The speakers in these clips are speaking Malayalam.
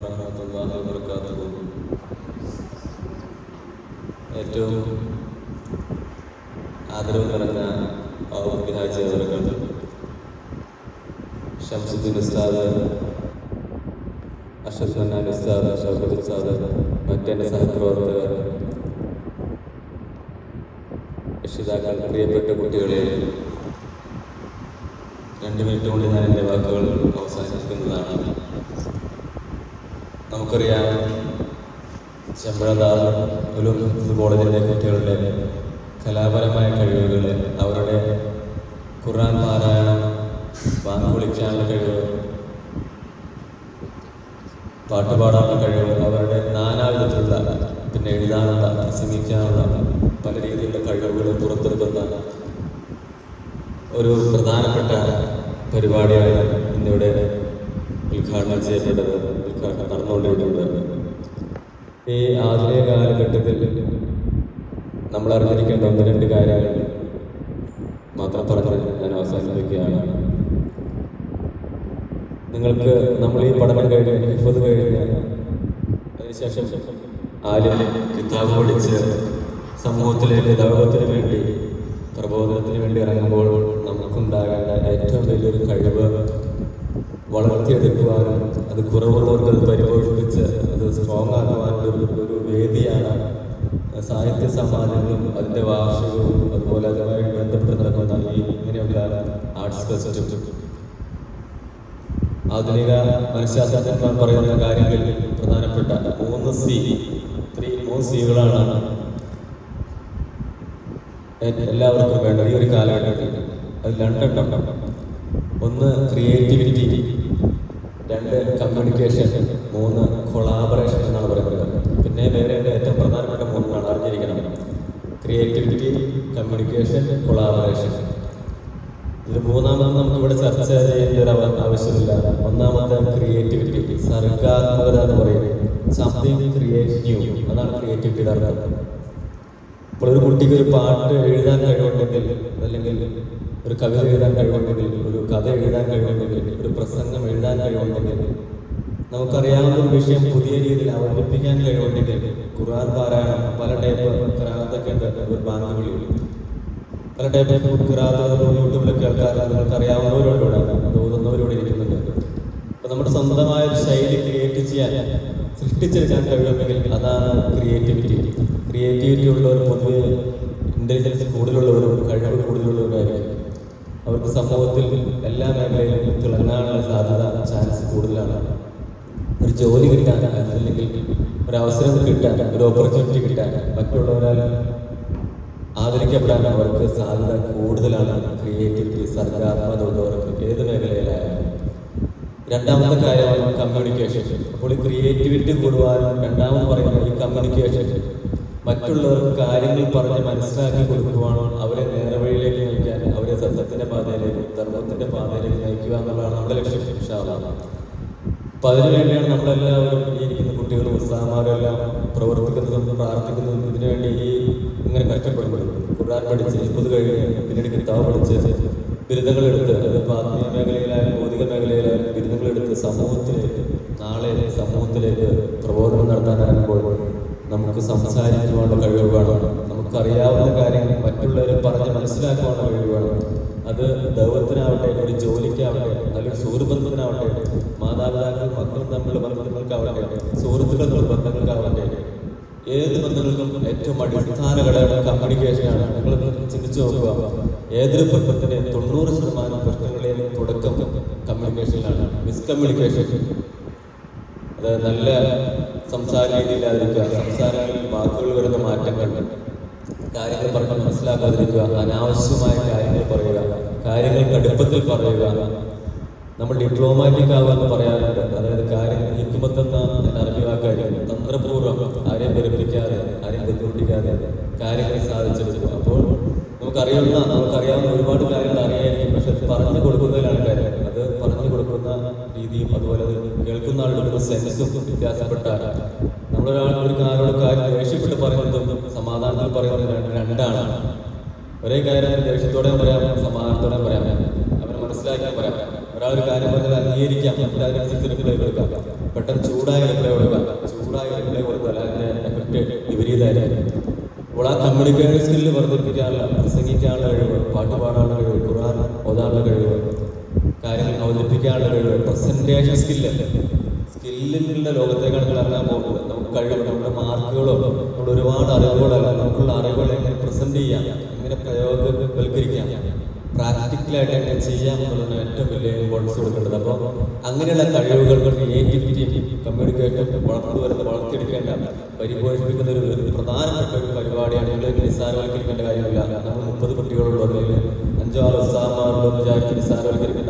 വറഹ്മത്തുള്ളാഹി വബറകാതുഹു. ഏറ്റവും ആദരവ് നിറഞ്ഞ ഹാജി അവറുകൾ, ഷംസുദ്ദീൻ ഉസ്താദ്, അഷ്റഫ് മന്നാൻ ഉസ്താദ്, ഷൗക്കത്ത് ഉസ്താദ്, മറ്റെൻ്റെ സഹപ്രവർത്തകർ, രക്ഷിതാക്കൾ, പ്രിയപ്പെട്ട കുട്ടികളെ, 2 മിനിറ്റ് കൊണ്ട് ഞാൻ എൻ്റെ വാക്കുകൾ അവസാനിപ്പിക്കുന്നതാണ്. നമുക്കറിയാം, ചെമ്പഴന്താർ ഉലൂം കോളേജിലെ കുട്ടികളുടെ കലാപരമായ കഴിവുകൾ, അവരുടെ ഖുർആൻ പാരായണം, ബാങ്ക് വിളിക്കാനുള്ള കഴിവ്, പാട്ടുപാടാനുള്ള കഴിവ്, അവരുടെ നാനാവിധത്തിലുള്ള പിന്നെ എഴുതാനുള്ള, പ്രസംഗിക്കാനുള്ള പല രീതിയിലുള്ള കഴിവുകൾ പുറത്തെടുക്കുന്ന ഒരു പ്രധാനപ്പെട്ട പരിപാടിയാണ് ഇന്നിവിടെ ഉദ്ഘാടനം ചെയ്യപ്പെട്ടത്, ഉദ്ഘാടനം നടന്നുകൊണ്ടിരിക്കുന്നത്. ഈ ആധുനിക കാലഘട്ടത്തിൽ നമ്മൾ അറിഞ്ഞിരിക്കേണ്ട 1-2 കാര്യങ്ങൾ മാത്രം പറഞ്ഞ് ഞാൻ അവസാനിപ്പിക്കുകയാണ്. നിങ്ങൾക്ക് നമ്മൾ ഈ പഠനം കഴിഞ്ഞ് ഹിഫ്ള് കഴിഞ്ഞ് അതിനുശേഷം ആലിം കിതാബ് പഠിച്ച് സമൂഹത്തിലേക്ക് ദഅവത്തിന് വേണ്ടി, പ്രബോധനത്തിന് വേണ്ടി ഇറങ്ങുമ്പോൾ നമുക്കുണ്ടാകേണ്ട ഏറ്റവും വലിയൊരു കഴിവ് വളർത്തിയെടുക്കുവാനും അത് കുറവുള്ളവർക്ക് അത് പരിപോഷിപ്പിച്ച് അത് സ്ട്രോങ് ആക്കുവാനുള്ള ഒരു വേദിയാണ് സാഹിത്യ സമ്മാനങ്ങളും അതിൻ്റെ വാർഷികവും അതുപോലെ അതുമായി ബന്ധപ്പെട്ട് നടക്കുന്ന ഈ ഇങ്ങനെയുള്ള ആർട്സ് ഫെസ്റ്റും. ആധുനിക മനഃശാസ്ത്രജ്ഞന്മാർ പറയുന്ന കാര്യങ്ങളിൽ പ്രധാനപ്പെട്ട 3 സികളാണ് എല്ലാവർക്കും വേണ്ടത് ഈ ഒരു കാലഘട്ടത്തിൽ. അത് 2 എണ്ണം. 1 ക്രിയേറ്റിവിറ്റി, 2 കമ്മ്യൂണിക്കേഷൻ, 3 കൊളാബറേഷൻ എന്നാണ് പറയുന്നത്. പിന്നെ വേറെ ഏറ്റവും പ്രധാനപ്പെട്ട 3 അറിഞ്ഞിരിക്കണം: ക്രിയേറ്റിവിറ്റി, കമ്മ്യൂണിക്കേഷൻ, കൊളാബറേഷൻ. ഇത് 3ാമത് നമുക്കിവിടെ ചർച്ച ചെയ്യേണ്ട ഒരു ആവശ്യമില്ല. 1ാമത്തെ ക്രിയേറ്റിവിറ്റി, സർഗാത്മകത എന്ന് പറയും. സംതിങ് ക്രിയേറ്റ് ന്യൂ, അതാണ് ക്രിയേറ്റിവിറ്റിയുടെ അർത്ഥം. ഇപ്പോൾ ഒരു കുട്ടിക്ക് ഒരു പാട്ട് എഴുതാൻ കഴിവുണ്ടെങ്കിൽ, അല്ലെങ്കിൽ ഒരു കവിത എഴുതാൻ കഴിവുണ്ടെങ്കിൽ, ഒരു കഥ എഴുതാൻ കഴിവുണ്ടെങ്കിൽ, ഒരു പ്രസംഗം എഴുതാൻ കഴിവുണ്ടെങ്കിൽ, നമുക്കറിയാവുന്ന ഒരു വിഷയം പുതിയ രീതിയിൽ അവതരിപ്പിക്കാൻ കഴിവുണ്ടെങ്കിൽ, ഖുർആൻ പാരായണം, പല ടൈപ്പ് ഖിറാഅത്തൊക്കെ ഉണ്ട്, ഒരു ബാങ്ക് വിളി, പല ടൈപ്പ് ഖിറാഅത്ത് യൂട്യൂബിലൊക്കെ ആൾക്കാർ നിങ്ങൾക്ക് അറിയാവുന്നവരോട് അത് ഓതുന്നവരോട് ഇരിക്കുന്നുണ്ട്. അപ്പോൾ നമ്മുടെ സ്വന്തമായ ഒരു ശൈലി ക്രിയേറ്റ് ചെയ്യാൻ, സൃഷ്ടിച്ചെടുക്കാൻ കഴിയുമെങ്കിൽ അതാണ് ക്രിയേറ്റിവിറ്റി. ക്രിയേറ്റിവിറ്റി ഉള്ളവർ പൊതുവെ ഇൻ്റലിജൻസ് കൂടുതലുള്ളവരും കഴിവ് കൂടുതലുള്ളവരായിരിക്കും. അവർക്ക് സമൂഹത്തിൽ എല്ലാ മേഖലയിലും തിളങ്ങാനുള്ള സാധ്യത, ചാൻസ് കൂടുതലാണ്. ഒരു ജോലി കിട്ടാൻ, അല്ലെങ്കിൽ ഒരവസരം കിട്ടാൻ, ഒരു ഓപ്പർച്യൂണിറ്റി കിട്ടാൻ, മറ്റുള്ളവരാൽ ആദരിക്കപ്പെടാൻ അവർക്ക് സാധ്യത കൂടുതലാണ്. ക്രിയേറ്റിവിറ്റി, സർഗാത്മകത ഉള്ളവർക്ക് ഏത് മേഖലയിലായാലും. 2ാമത്തെ കാര്യമാണ് കമ്മ്യൂണിക്കേഷൻ. അപ്പോൾ ഈ ക്രിയേറ്റിവിറ്റി കൂടുവാനും 2ാമത് പറയുന്നത് ഈ കമ്മ്യൂണിക്കേഷൻ, മറ്റുള്ളവർക്ക് കാര്യങ്ങൾ പറഞ്ഞ് മനസ്സിലാക്കി കൊടുക്കുവാനും അവരെ നേർവഴിയിലേക്ക് നയിക്കാൻ, അവരെ സത്യത്തിൻ്റെ പാതയിലേക്ക്, ധർമ്മത്തിൻ്റെ പാതയിലേക്ക് നയിക്കുക എന്നുള്ളതാണ് നമ്മുടെ ലക്ഷ്യം. ഇൻഷാ അല്ലാഹ്. അപ്പോൾ അതിനുവേണ്ടിയാണ് നമ്മളെല്ലാവരും ഈ ഇരിക്കുന്ന കുട്ടികളും ഉസ്താദുമാരും എല്ലാം പ്രവർത്തിക്കുന്നതും പ്രാർത്ഥിക്കുന്നതും ഇതിനുവേണ്ടി ഇങ്ങനെ കഷ്ടപ്പെടുന്നത്. ഖുർആൻ പഠിച്ച് ഹിഫ്ള് കഴിഞ്ഞ് പിന്നീട് കിതാബ് പഠിച്ച് ബിരുദങ്ങളെടുത്ത്, അതിപ്പോൾ ആത്മീയ മേഖലയിലായാലും ഭൗതിക മേഖലയിലായാലും ബിരുദങ്ങളെടുത്ത് നാളെ സമൂഹത്തിലേക്ക് പ്രബോധനം നടത്താനാകുമ്പോൾ നമുക്ക് സംസാരിക്കുവാനുള്ള കഴിവ് വേണം. നമുക്കറിയാവുന്ന കാര്യങ്ങൾ മറ്റുള്ളവരെ പറഞ്ഞ് മനസ്സിലാക്കുവാനുള്ള കഴിവ് വേണം. അത് ദൗത്യത്തിനാവട്ടെ, ഒരു ജോലിക്കാവട്ടെ, നല്ലൊരു സുഹൃബന്ധത്തിനാവട്ടെ, മാതാപിതാക്കൾ മക്കളും തമ്മിലുള്ള ബന്ധങ്ങൾക്കാവട്ടെ, സുഹൃത്തുക്കൾ തമ്മിലുള്ള ബന്ധങ്ങൾക്കാവട്ടെ, ഏത് ബന്ധങ്ങൾക്കും ഏറ്റവും അടിസ്ഥാന ഘടകം കമ്മ്യൂണിക്കേഷനാണ്. നിങ്ങൾ ചിന്തിച്ചു നോക്കുക, ഏതൊരു പ്രശ്നത്തിൻ്റെ 90% പ്രശ്നങ്ങളെയും തുടക്കം കമ്മ്യൂണിക്കേഷനിലാണ്. മിസ്കമ്മ്യൂണിക്കേഷൻ, അതായത് നല്ല സംസാര രീതിയില്ലാതിരിക്കുക, സംസാരങ്ങളിൽ വാക്കുകൾ വരുന്ന മാറ്റങ്ങൾ, കാര്യങ്ങൾ പറഞ്ഞ് മനസ്സിലാക്കാതിരിക്കുക, അനാവശ്യമായ കാര്യങ്ങൾ പറയുക, കാര്യങ്ങൾ കടുപ്പത്തിൽ പറയുക. നമ്മൾ ഡിപ്ലോമാറ്റിക് ആവുമെന്ന് പറയാറുണ്ട്. അതായത് കാര്യങ്ങൾ ഹിക്മത്തെന്ന അറബി വാക്കായിരിക്കും. തന്ത്രപൂർവ്വം ആരെയും വെറുപ്പിക്കാതെ, ആരെയും ബുദ്ധിമുട്ടിക്കാതെ കാര്യങ്ങൾ സാധിച്ചെടുക്കുക. അപ്പോൾ നമുക്കറിയാവുന്ന ഒരുപാട് കാര്യങ്ങൾ അറിയായിരിക്കും, പക്ഷെ പറഞ്ഞു കൊടുക്കുന്നതിലാണ് കാര്യം. അത് പറഞ്ഞു കൊടുക്കുന്ന രീതിയും അതുപോലെ അത് കേൾക്കുന്ന ആളുടെ സെൻസും വ്യത്യാസപ്പെട്ടാൽ ഒരു കാര്യം ദേഷ്യപ്പെട്ട് പറയുന്നതും സമാധാനത്തിൽ പറയുന്നതും 2ആണ്. ഒരേ കാര്യം ദേഷ്യത്തോടെയും പറയാം, സമാധാനത്തോടെയും പറയാം, അവനെ മനസ്സിലാക്കാൻ പറയാം. ഒരാളൊരു കാര്യം പറഞ്ഞാൽ അംഗീകരിക്കാം, എന്നിട്ട് അതിനനുസരിച്ച് റിപ്ലൈ കൊടുക്കാം. പെട്ടെന്ന് ചൂടായ റിപ്ലൈ കൊടുക്കാം, ചൂടായ റിപ്ലൈ കൊടുക്കുക, അതിൻ്റെ എഫക്റ്റ് വിപരീതമായിരിക്കും. അപ്പോൾ ആ കമ്മ്യൂണിക്കേഷൻ സ്കില്ല് വർദ്ധിപ്പിക്കാനുള്ള, പ്രസംഗിക്കാനുള്ള കഴിവ്, പാട്ട് പാടാനുള്ള കഴിവ്, ഖുർആൻ ഓതാനുള്ള കഴിവ്, കാര്യങ്ങൾ അവതരിപ്പിക്കാനുള്ള കഴിവ്, പ്രസന്റേഷൻ സ്കില്ലിൻ്റെ ലോകത്തേക്കാണ് നിങ്ങൾ ഇറങ്ങാൻ പോകുന്നത്. നമുക്ക് കഴിവ്, നമ്മുടെ മാർക്കുകളോ നമ്മുടെ ഒരുപാട് അറിവുകളല്ല, നമുക്കുള്ള അറിവുകൾ എങ്ങനെ പ്രസന്റ് ചെയ്യാം, എങ്ങനെ പ്രയോഗവൽക്കരിക്കാം, പ്രാക്ടിക്കലായിട്ട് എങ്ങനെ ചെയ്യാം എന്നുള്ളതാണ് ഏറ്റവും വലിയ ഇമ്പോർട്ടൻസ് കൊടുക്കേണ്ടത്. അപ്പോൾ അങ്ങനെയുള്ള കഴിവുകൾ, ക്രിയേറ്റിവിറ്റിയും കമ്മ്യൂണിക്കേഷനും വളർത്തിയെടുക്കേണ്ട, പരിപോഷിപ്പിക്കുന്ന ഒരു പ്രധാനപ്പെട്ട ഒരു പരിപാടിയാണ്. നിങ്ങൾ നിസ്സാരവൽക്കരിക്കേണ്ട കാര്യമില്ല. നമ്മൾ 30 കുട്ടികളുള്ളൂ, അതിൽ 5-6 ഉസ്താദന്മാരുള്ളൂ എന്ന് വിചാരിച്ച് നിസ്സാരവൽക്കരിക്കേണ്ട.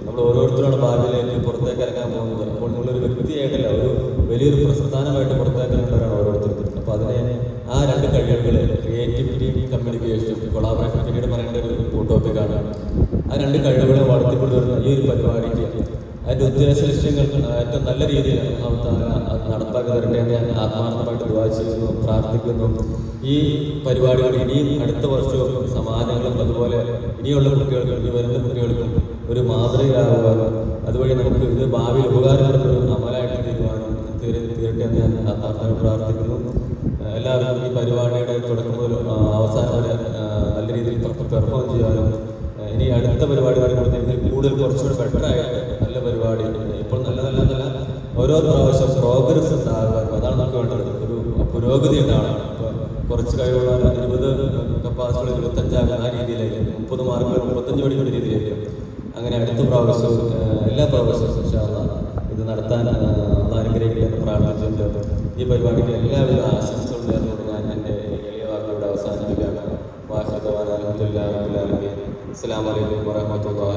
നമ്മൾ ഓരോരുത്തരാണ് ഭാവിയിലേക്ക് പുറത്തേക്ക് ഇറങ്ങാൻ പോകുന്നത്. അപ്പോൾ നിങ്ങളൊരു വ്യക്തിയായിട്ടല്ല, ഒരു വലിയൊരു പ്രസ്ഥാനമായിട്ട് പുറത്തേക്ക് ഇറങ്ങുന്നവരാണ് ഓരോരുത്തരും. അപ്പോൾ അതിനെ ആ 2 കഴിവുകൾ, ക്രിയേറ്റിവിറ്റിയും കമ്മ്യൂണിക്കേഷനും, കൊളാബറേഷൻ പിന്നീട് പറയേണ്ട ഒരു ടോപ്പിക്കാണ്. ആ 2 കഴിവുകളെ വളർത്തിക്കൊണ്ടുവരുന്ന ഈ ഒരു പരിപാടിക്ക് അതിൻ്റെ ഉദ്ദേശ ലക്ഷ്യങ്ങൾ ഏറ്റവും നല്ല രീതിയിൽ അത് നടപ്പാക്കി തരട്ടെ എന്ന് ഞാൻ ആത്മാർത്ഥമായിട്ട് ദുആ ചെയ്യുന്നു, പ്രാർത്ഥിക്കുന്നു. ഈ പരിപാടികൾ ഇനിയും അടുത്ത വർഷവും സമാജങ്ങളും അതുപോലെ ഇനിയുള്ള കുട്ടികൾക്കും, ഇനി വരുന്ന കുട്ടികൾക്കും ഒരു മാതൃകയാകുവാനും അതുവഴി നമുക്ക് ഇത് ഭാവിയിൽ ഉപകാരപ്പെടുന്ന ഒരു അമലായിട്ട് തീരട്ടെ എന്ന് ഞാൻ ആത്മാർത്ഥമായി പ്രാർത്ഥിക്കുന്നു. എല്ലാവർക്കും ഈ പരിപാടിയുടെ തുടക്കം മുതൽ അവസാനം വരെ നല്ല രീതിയിൽ പെർഫോം ചെയ്യാനും, ഇനി അടുത്ത പരിപാടി വരുമ്പോൾ ഇതിൽ കൂടുതൽ കുറച്ചുകൂടി ബെറ്ററായിട്ട് നല്ല പരിപാടി, ഇപ്പോൾ നല്ല ഓരോ പ്രാവശ്യം പ്രോഗ്രസ് ഉണ്ടാകാനും, അതാണ് നമുക്ക് വേണ്ടത്. ഒരു പുരോഗതി ഉണ്ടാവണം. ഇപ്പോൾ കുറച്ച് കഴിവുള്ള 20 കപ്പാസിറ്റി 25 ആ രീതിയിലേക്ക്, 30 മാർക്കുകൾ 35 പഠിക്കുന്ന രീതിയിലേക്ക്, അങ്ങനെ അടുത്ത പ്രാവശ്യവും എല്ലാ പ്രാവശ്യവും ഇൻഷാ അല്ലാഹ് ഇത് നടത്താൻ അനുഗ്രഹിക്കട്ടെ എന്ന് പ്രാർത്ഥിച്ചുകൊണ്ട് ഈ പരിപാടിക്ക് എല്ലാവിധ ആശംസകളും നേർന്നുകൊണ്ട് ഞാൻ എൻ്റെ എളിയ വാക്കുകളുടെ അവസാനിപ്പിക്കുകയാണ്. വാഹിദ് അൽഹംദുലില്ലാഹി റബ്ബിൽ ആലമീൻ. അസ്സലാമു അലൈക്കും വറഹ്മത്തുള്ളാഹി